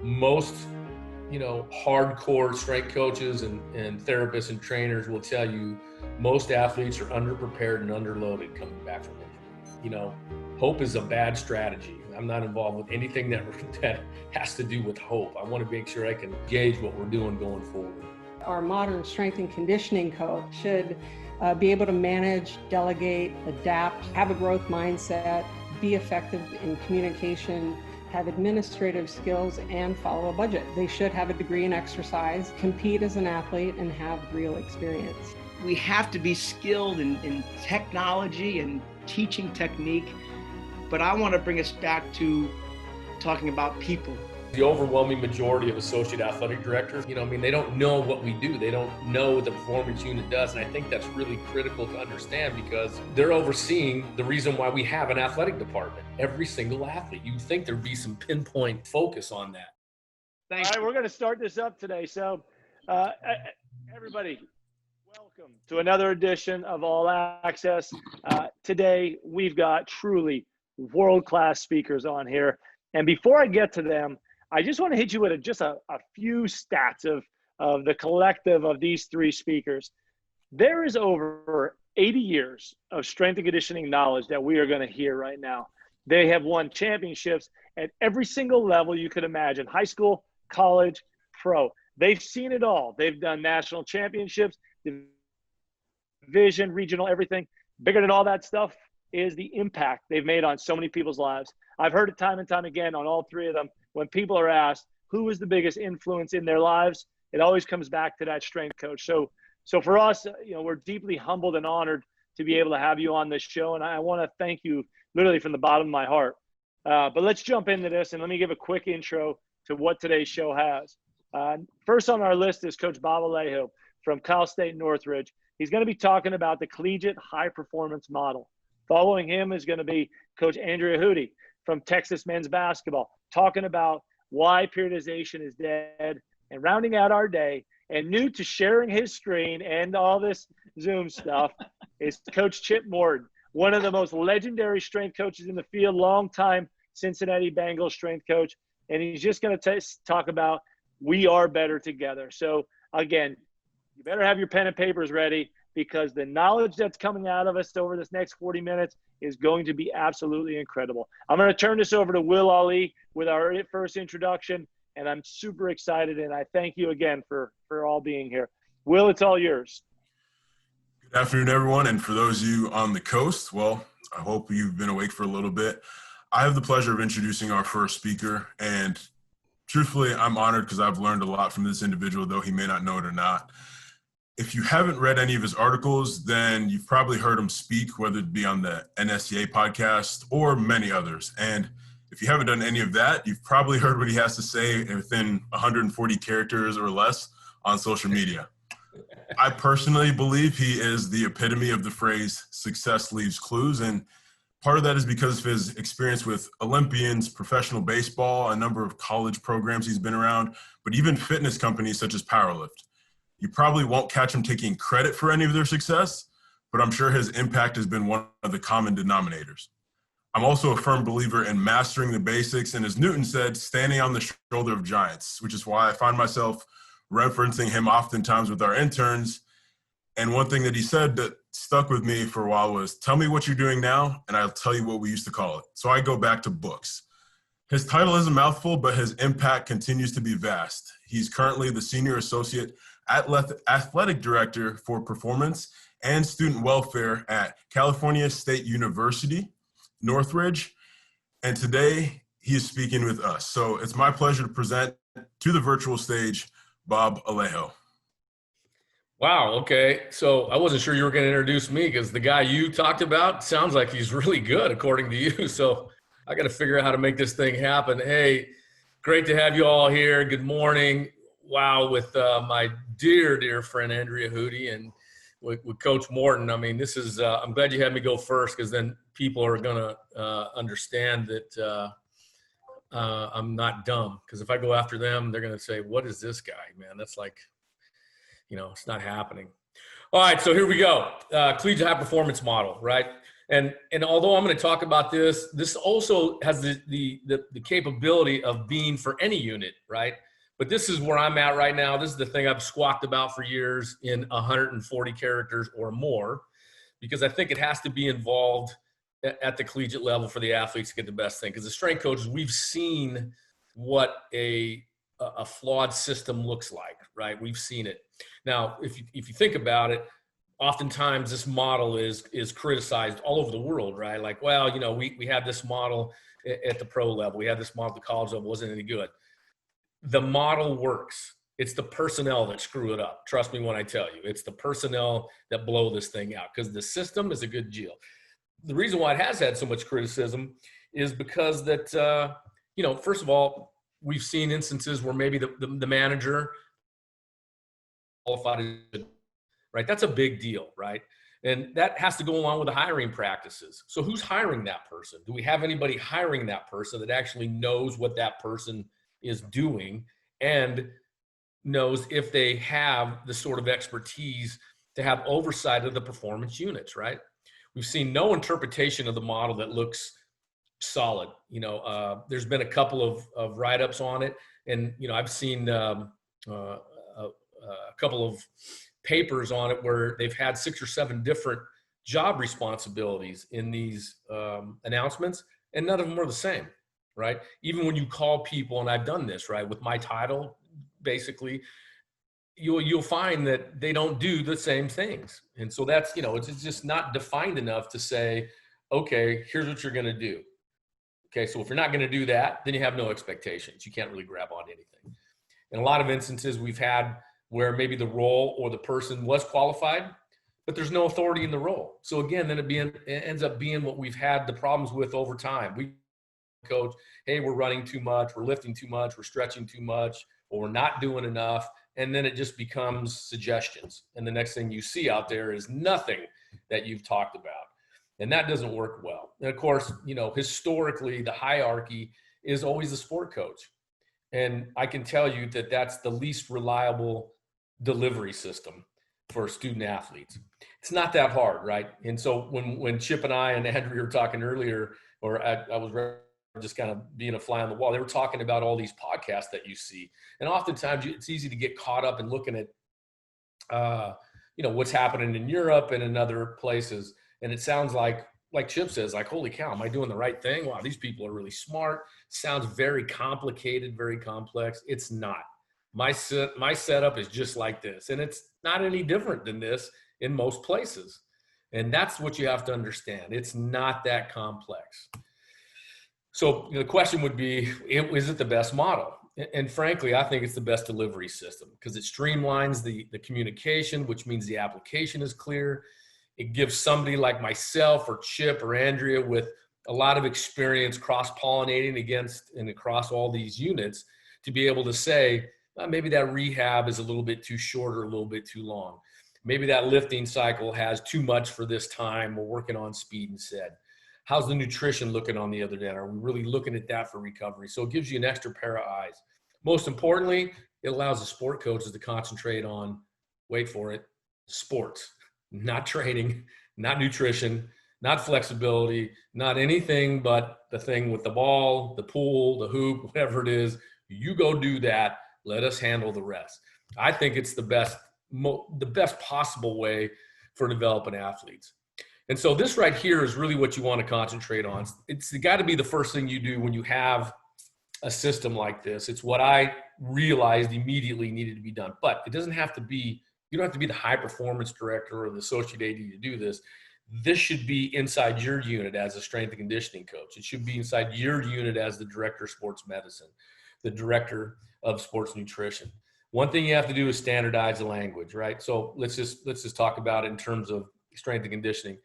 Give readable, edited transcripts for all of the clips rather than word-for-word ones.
Most, hardcore strength coaches and therapists and trainers will tell you most athletes are underprepared and underloaded coming back from injury. Hope is a bad strategy. I'm not involved with anything that has to do with hope. I want to make sure I can gauge what we're doing going forward. Our modern strength and conditioning coach should be able to manage, delegate, adapt, have a growth mindset, be effective in communication, have administrative skills, and follow a budget. They should have a degree in exercise, compete as an athlete, and have real experience. We have to be skilled in technology and teaching technique, but I want to bring us back to talking about people. The overwhelming majority of associate athletic directors, they don't know what we do. They don't know what the performance unit does. And I think that's really critical to understand because they're overseeing the reason why we have an athletic department. Every single athlete. You'd think there'd be some pinpoint focus on that. Thanks. All right, we're going to start this up today. So everybody, welcome to another edition of All Access. Today, we've got truly world-class speakers on here. And before I get to them, I just want to hit you with just a few stats of the collective of these three speakers. There is over 80 years of strength and conditioning knowledge that we are going to hear right now. They have won championships at every single level you could imagine, high school, college, pro. They've seen it all. They've done national championships, division, regional, everything. Bigger than all that stuff is the impact they've made on so many people's lives. I've heard it time and time again on all three of them. When people are asked who is the biggest influence in their lives, it always comes back to that strength coach. So for us, we're deeply humbled and honored to be able to have you on this show. And I want to thank you literally from the bottom of my heart. But let's jump into this and let me give a quick intro to what today's show has. First on our list is Coach Bob Alejo from Cal State Northridge. He's going to be talking about the collegiate high performance model. Following him is going to be Coach Andrea Hootie from Texas men's basketball, talking about why periodization is dead. And rounding out our day, and new to sharing his screen and all this Zoom stuff, is Coach Chip Morton, one of the most legendary strength coaches in the field, longtime Cincinnati Bengals strength coach. And he's just going to talk about we are better together. So, again, you better have your pen and papers ready because the knowledge that's coming out of us over this next 40 minutes is going to be absolutely incredible. I'm going to turn this over to Will Ali with our first introduction, and I'm super excited, and I thank you again for all being here. Will, it's all yours. Good afternoon, everyone, and for those of you on the coast, well, I hope you've been awake for a little bit. I have the pleasure of introducing our first speaker, and truthfully, I'm honored because I've learned a lot from this individual, though he may not know it or not. If you haven't read any of his articles, then you've probably heard him speak, whether it be on the NSCA podcast or many others. And if you haven't done any of that, you've probably heard what he has to say within 140 characters or less on social media. I personally believe he is the epitome of the phrase success leaves clues. And part of that is because of his experience with Olympians, professional baseball, a number of college programs he's been around, but even fitness companies such as Powerlift. You probably won't catch him taking credit for any of their success, but I'm sure his impact has been one of the common denominators. I'm also a firm believer in mastering the basics, and as Newton said, standing on the shoulder of giants, which is why I find myself referencing him oftentimes with our interns. And one thing that he said that stuck with me for a while was, tell me what you're doing now, and I'll tell you what we used to call it. So I go back to books. His title is a mouthful, but his impact continues to be vast. He's currently the Senior Associate Athletic Director for Performance and Student Welfare at California State University, Northridge. And today he is speaking with us. So it's my pleasure to present to the virtual stage, Bob Alejo. Wow. Okay. So I wasn't sure you were going to introduce me because the guy you talked about sounds like he's really good according to you. So I got to figure out how to make this thing happen. Hey, great to have you all here. Good morning. Wow. With my dear friend, Andrea Hootie, and with Coach Morton. I mean, this is, I'm glad you had me go first because then people are going to understand that I'm not dumb. Because if I go after them, they're going to say, what is this guy, man? That's like, it's not happening. All right, so here we go. Collegiate high performance model, right? And although I'm going to talk about this also has the capability of being for any unit, right? But this is where I'm at right now. This is the thing I've squawked about for years in 140 characters or more, because I think it has to be involved at the collegiate level for the athletes to get the best thing. Because the strength coaches, we've seen what a flawed system looks like, right? We've seen it. Now, if you think about it, oftentimes this model is criticized all over the world, right? Like, well, you know, we had this model at the pro level. We had this model at the college level. Wasn't any good. The model works. It's the personnel that screw it up. Trust me when I tell you, it's the personnel that blow this thing out, because the system is a good deal. The reason why it has had so much criticism is because that, you know, first of all, we've seen instances where maybe the manager qualified, right? That's a big deal, right? And that has to go along with the hiring practices. So who's hiring that person? Do we have anybody hiring that person that actually knows what that person is doing and knows if they have the sort of expertise to have oversight of the performance units, right? We've seen no interpretation of the model that looks solid. You know, there's been a couple of write-ups on it, and you know, I've seen a couple of papers on it where they've had 6 or 7 different job responsibilities in these announcements, and none of them are the same, right? Even when you call people, and I've done this, right, with my title, basically, you'll find that they don't do the same things. And so that's, you know, it's just not defined enough to say, okay, here's what you're going to do. Okay, so if you're not going to do that, then you have no expectations. You can't really grab on anything. In a lot of instances, we've had where maybe the role or the person was qualified, but there's no authority in the role. So again, then it ends up being what we've had the problems with over time. We coach, hey, we're running too much, we're lifting too much, we're stretching too much, or we're not doing enough. And then it just becomes suggestions. And the next thing you see out there is nothing that you've talked about. And that doesn't work well. And of course, you know, historically, the hierarchy is always the sport coach. And I can tell you that that's the least reliable delivery system for student athletes. It's not that hard, right? And so when Chip and I and Andrew were talking earlier, or I was just kind of being a fly on the wall, they were talking about all these podcasts that you see. And oftentimes it's easy to get caught up in looking at, you know, what's happening in Europe and in other places. And it sounds like Chip says, like, holy cow, am I doing the right thing? Wow, these people are really smart. Sounds very complicated, very complex. It's not. My setup is just like this. And it's not any different than this in most places. And that's what you have to understand. It's not that complex. So the question would be, is it the best model? And frankly, I think it's the best delivery system because it streamlines the communication, which means the application is clear. It gives somebody like myself or Chip or Andrea with a lot of experience cross-pollinating against and across all these units to be able to say, maybe that rehab is a little bit too short or a little bit too long. Maybe that lifting cycle has too much for this time. We're working on speed instead. How's the nutrition looking on the other end? Are we really looking at that for recovery? So it gives you an extra pair of eyes. Most importantly, it allows the sport coaches to concentrate on, wait for it, sports, not training, not nutrition, not flexibility, not anything but the thing with the ball, the pool, the hoop, whatever it is. You go do that. Let us handle the rest. I think it's the best possible way for developing athletes. And so this right here is really what you want to concentrate on. It's got to be the first thing you do when you have a system like this. It's what I realized immediately needed to be done. But it doesn't have to be, you don't have to be the high performance director or the associate AD to do this. This should be inside your unit as a strength and conditioning coach. It should be inside your unit as the director of sports medicine, the director of sports nutrition. One thing you have to do is standardize the language, right? So let's just talk about it in terms of strength and conditioning.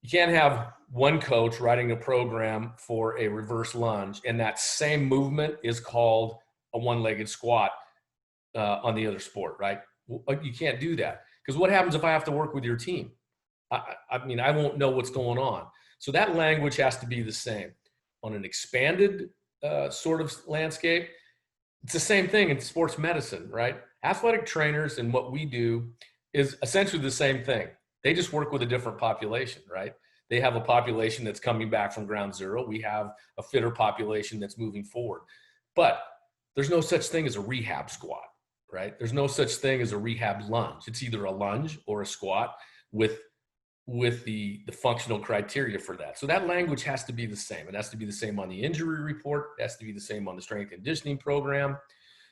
You can't have one coach writing a program for a reverse lunge and that same movement is called a one-legged squat on the other sport, right? You can't do that because what happens if I have to work with your team? I mean, I won't know what's going on. So that language has to be the same. On an expanded sort of landscape, it's the same thing in sports medicine, right? Athletic trainers and what we do is essentially the same thing. They just work with a different population, right? They have a population that's coming back from ground zero. We have a fitter population that's moving forward. But there's no such thing as a rehab squat, right? There's no such thing as a rehab lunge. It's either a lunge or a squat with the functional criteria for that. So that language has to be the same. It has to be the same on the injury report. It has to be the same on the strength and conditioning program.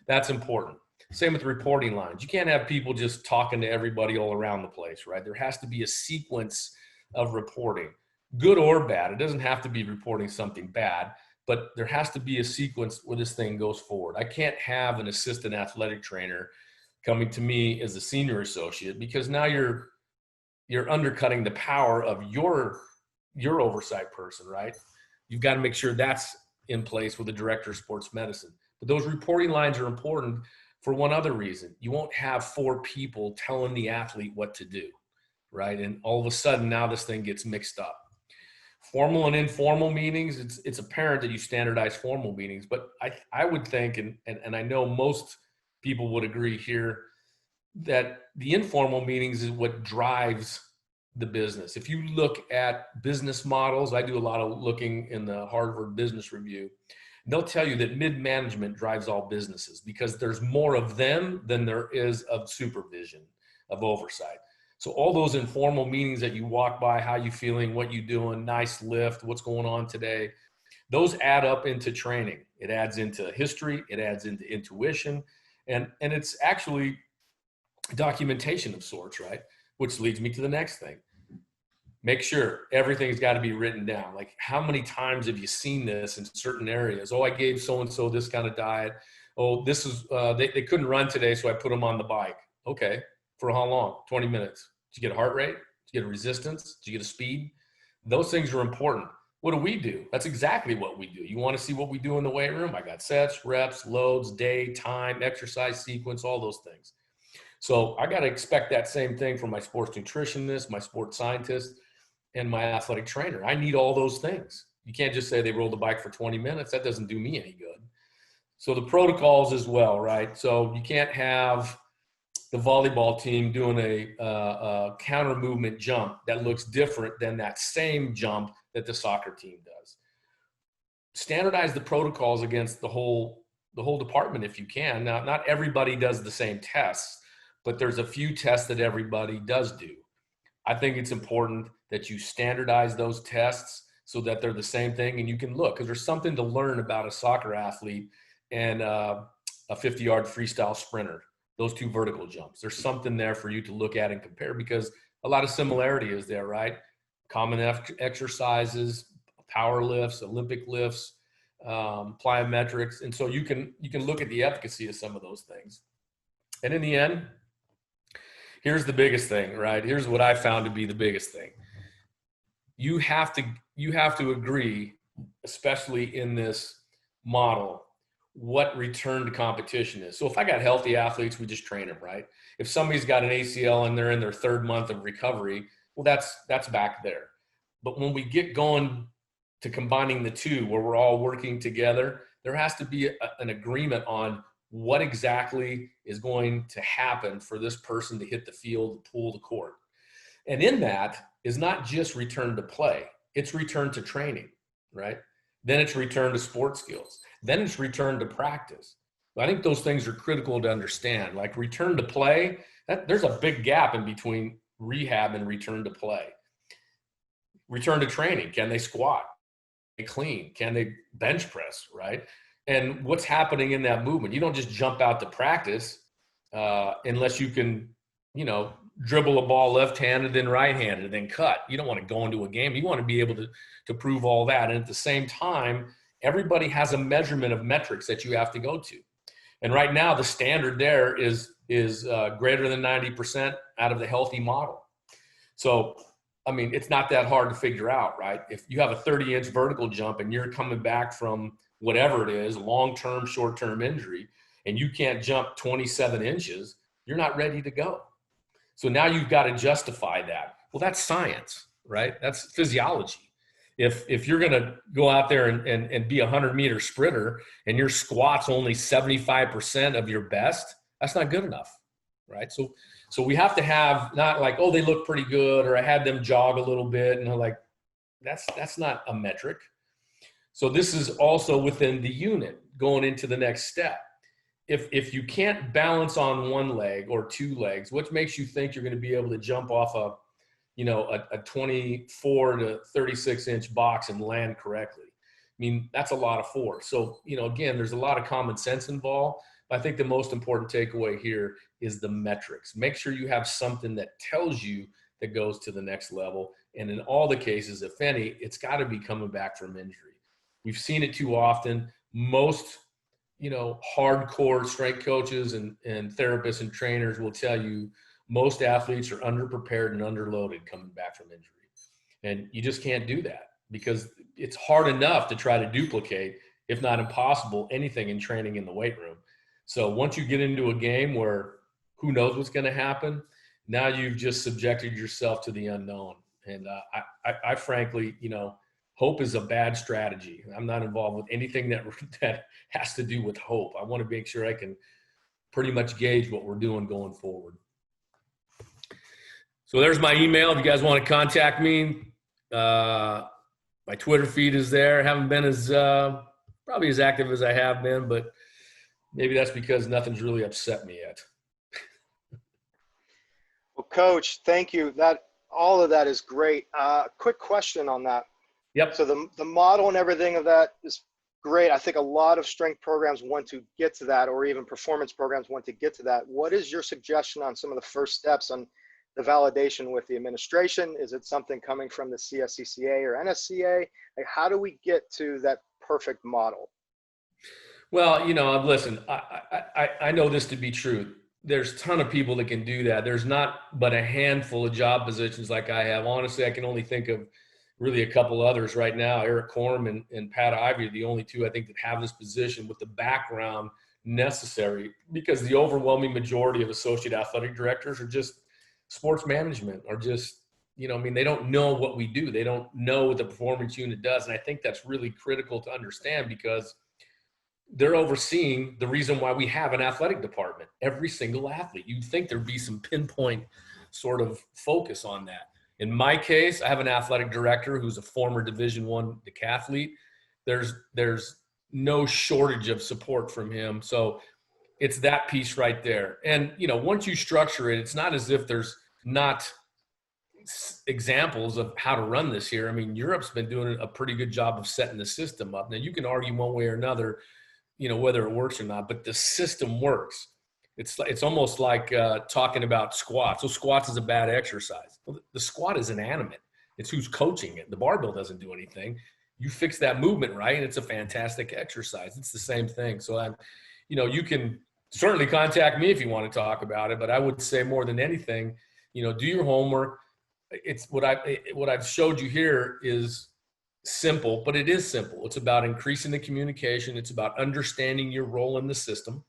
That's important. Same with reporting lines. You can't have people just talking to everybody all around the place, right? There has to be a sequence of reporting, good or bad. It doesn't have to be reporting something bad, but there has to be a sequence where this thing goes forward. I can't have an assistant athletic trainer coming to me as a senior associate, because now you're undercutting the power of your oversight person, right? You've got to make sure that's in place with the director of sports medicine. But those reporting lines are important for one other reason. You won't have 4 people telling the athlete what to do, right? And all of a sudden now this thing gets mixed up. Formal and informal meetings, it's apparent that you standardize formal meetings, but I would think, and I know most people would agree here, that the informal meetings is what drives the business. If you look at business models, I do a lot of looking in the Harvard Business Review. They'll tell you that mid-management drives all businesses because there's more of them than there is of supervision, of oversight. So all those informal meetings that you walk by, how you feeling, what you doing, nice lift, what's going on today, those add up into training. It adds into history, it adds into intuition, and it's actually documentation of sorts, right? Which leads me to the next thing. Make sure everything's got to be written down. Like, how many times have you seen this in certain areas? Oh, I gave so-and-so this kind of diet. Oh, this is, they couldn't run today, so I put them on the bike. Okay. For how long? 20 minutes. Did you get a heart rate? Did you get a resistance? Did you get a speed? Those things are important. What do? That's exactly what we do. You want to see what we do in the weight room? I got sets, reps, loads, day, time, exercise sequence, all those things. So I got to expect that same thing from my sports nutritionist, my sports scientist, and my athletic trainer. I need all those things. You can't just say they rolled the bike for 20 minutes. That doesn't do me any good. So the protocols as well, right? So you can't have the volleyball team doing a counter movement jump that looks different than that same jump that the soccer team does. Standardize the protocols against the whole department if you can. Now, not everybody does the same tests, but there's a few tests that everybody does do. I think it's important that you standardize those tests so that they're the same thing, and you can look, because there's something to learn about a soccer athlete and a 50-yard freestyle sprinter, those 2 vertical jumps. There's something there for you to look at and compare, because a lot of similarity is there, right? Common exercises, power lifts, Olympic lifts, plyometrics. And so you can look at the efficacy of some of those things. And in the end, here's the biggest thing, right? Here's what I found to be the biggest thing. You have to agree, especially in this model, what return to competition is. So if I got healthy athletes, we just train them, right? If somebody's got an ACL and they're in their 3rd month of recovery, well, that's back there. But when we get going to combining the two, where we're all working together, there has to be an agreement on what exactly is going to happen for this person to hit the field, pull the court. And in that is not just return to play, it's return to training, right? Then it's return to sports skills. Then it's return to practice. I think those things are critical to understand. Like return to play, there's a big gap in between rehab and return to play. Return to training, can they squat? Can they clean? Can they bench press, right? And what's happening in that movement? You don't just jump out to practice unless you can, dribble a ball left-handed, then right-handed, then cut. You don't want to go into a game. You want to be able to prove all that. And at the same time, everybody has a measurement of metrics that you have to go to. And right now, the standard there is greater than 90% out of the healthy model. So, it's not that hard to figure out, right? If you have a 30-inch vertical jump and you're coming back from whatever it is, long-term, short-term injury, and you can't jump 27 inches, you're not ready to go. So now you've got to justify that. Well, that's science, right? That's physiology. If you're going to go out there and be a 100-meter sprinter and your squat's only 75% of your best, that's not good enough, right? So we have to have not like, oh, they look pretty good, or I had them jog a little bit, and they're like, that's not a metric. So this is also within the unit going into the next step. If you can't balance on one leg or two legs, what makes you think you're going to be able to jump off a 24 to 36 inch box and land correctly? I mean, that's a lot of force. So, again, there's a lot of common sense involved. But I think the most important takeaway here is the metrics. Make sure you have something that tells you that goes to the next level. And in all the cases, if any, it's got to be coming back from injury. We've seen it too often. Most, hardcore strength coaches and therapists and trainers will tell you most athletes are underprepared and underloaded coming back from injury. And you just can't do that because it's hard enough to try to duplicate, if not impossible, anything in training in the weight room. So once you get into a game where who knows what's going to happen, now you've just subjected yourself to the unknown. And I frankly, hope is a bad strategy. I'm not involved with anything that has to do with hope. I want to make sure I can pretty much gauge what we're doing going forward. So there's my email. If you guys want to contact me, my Twitter feed is there. I haven't been as probably as active as I have been, but maybe that's because nothing's really upset me yet. Well, Coach, thank you. All of that is great. Quick question on that. Yep. So the model and everything of that is great. I think a lot of strength programs want to get to that, or even performance programs want to get to that. What is your suggestion on some of the first steps on the validation with the administration? Is it something coming from the CSCCA or NSCA? Like, how do we get to that perfect model? Well, listen, I know this to be true. There's a ton of people that can do that. There's not but a handful of job positions like I have. Honestly, I can only think of really a couple others right now. Eric Korm and Pat Ivey are the only two I think that have this position with the background necessary, because the overwhelming majority of associate athletic directors are just sports management, or just, they don't know what we do. They don't know what the performance unit does. And I think that's really critical to understand, because they're overseeing the reason why we have an athletic department. Every single athlete, you'd think there'd be some pinpoint sort of focus on that. In my case, I have an athletic director who's a former Division I decathlete. There's no shortage of support from him. So it's that piece right there. And, once you structure it, it's not as if there's not examples of how to run this here. I mean, Europe's been doing a pretty good job of setting the system up. Now, you can argue one way or another, whether it works or not, but the system works. It's almost like talking about squats. So squats is a bad exercise. Well, the squat is inanimate. It's who's coaching it. The barbell doesn't do anything. You fix that movement right, and it's a fantastic exercise. It's the same thing. So, you can certainly contact me if you want to talk about it, but I would say more than anything, do your homework. It's what I've showed you here is simple, but it is simple. It's about increasing the communication. It's about understanding your role in the system.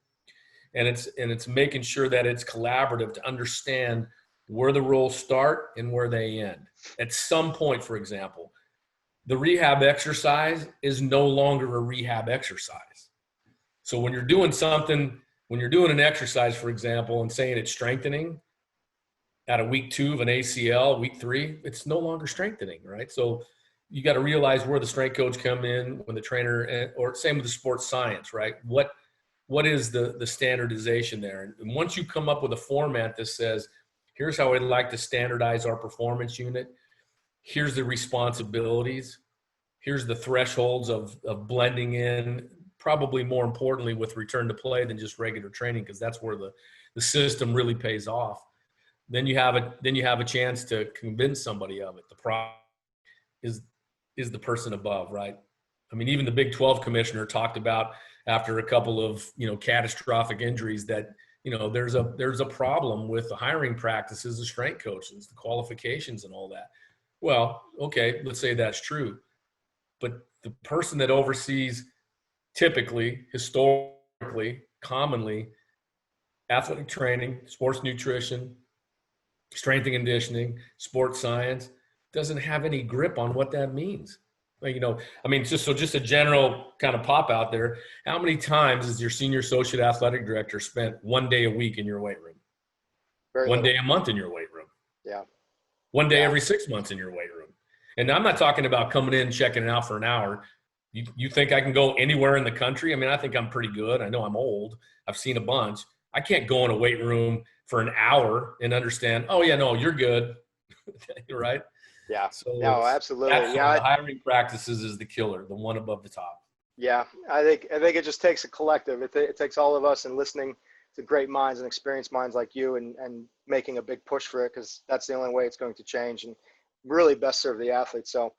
And it's making sure that it's collaborative to understand where the roles start and where they end. At some point, for example, the rehab exercise is no longer a rehab exercise. So when you're doing an exercise, for example, and saying it's strengthening at a week 2 of an ACL, week 3, it's no longer strengthening, right? So you got to realize where the strength coach come in, when the trainer, or same with the sports science, right? What is the standardization there? And once you come up with a format that says, here's how I'd like to standardize our performance unit, here's the responsibilities, here's the thresholds of blending in, probably more importantly with return to play than just regular training, because that's where the system really pays off. Then you have a chance to convince somebody of it. The problem is the person above, right? I mean, even the Big 12 commissioner talked about, after a couple of catastrophic injuries, that there's a problem with the hiring practices of strength coaches, the qualifications and all that. Well, okay, let's say that's true, but the person that oversees, typically, historically, commonly, athletic training, sports nutrition, strength and conditioning, sports science, doesn't have any grip on what that means. Just a general kind of pop out there. How many times has your senior associate athletic director spent one day a week in your weight room? One day a month in your weight room? Yeah. One day every 6 months in your weight room? And I'm not talking about coming in, checking it out for an hour. You think I can go anywhere in the country? I mean, I think I'm pretty good. I know I'm old. I've seen a bunch. I can't go in a weight room for an hour and understand, oh, yeah, no, you're good. Right? Yeah. So No, it's absolutely. that's Yeah. the hiring practices is the killer, the one above the top. Yeah. I think it just takes a collective. It takes all of us and listening to great minds and experienced minds like you and making a big push for it, because that's the only way it's going to change and really best serve the athletes. So